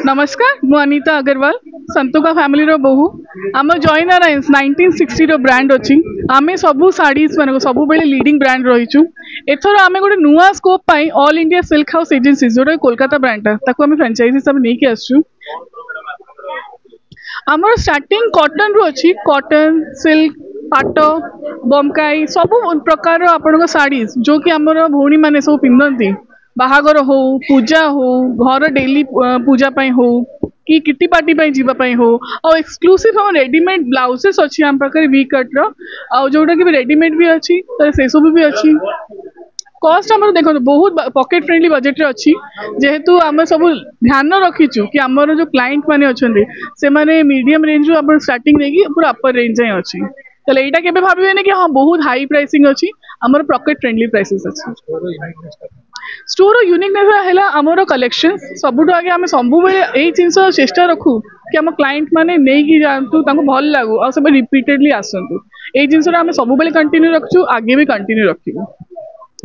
नमस्कार मु अनीता अग्रवाल संतुका फैमिली रो बहु आम जॉइन अलायंस 1960 रो ब्रांड अच्छी आमे सबू साड़ीज मान सब बेले लीडिंग ब्रांड रहीचु एथर आमे गोटे नुआ स्कोप पाई all India silk house agency जोटा कोलकाता ब्रांड ताको आमे फ्रेंचाइजी हिसाब नहीं के आसछु आमर स्टार्टिंग कॉटन रु अच्छी कॉटन सिल्क पाट बमकाई सब प्रकार आपण साड़ीज जो कि आमर भौणी मैंने सब पिंधती बाहागर हो पूजा हो घर डेली पूजा पाई हो कि किटी पार्टी पाई जीवा पाई हो और एक्सक्लूसिव हम रेडीमेड ब्लाउजेस अच्छी आम पाखे वी कट रो जोटा कि रेडीमेड भी अच्छी तो से सब भी अच्छी कस्ट आम देखो बहुत पॉकेट फ्रेंडली बजेट रे अच्छी जेहेतु आम सब ध्यान रखीचु कि आमर जो क्लाइंट माने अच्छे से माने मीडियम रेंज रू स्टार्टिंग देखिए पूरा अपर रेंज जाए अच्छी तो यहाँ के भावे कि हाँ बहुत हाई प्राइसिंग अच्छी आमर पॉकेट फ्रेंडली प्राइसेस अच्छी स्टोर यूनिकनेस है आमर कलेक्शन सबुठ आगे आम सब यही जिन चेष्टा रखू कि आम क्लाइंट मैंने नहीं जातु भल लगू और सब रिपीटेडली आसतु यही जिन आम सब कंटिन्यू रखु आगे भी कंटिन्यू रखू।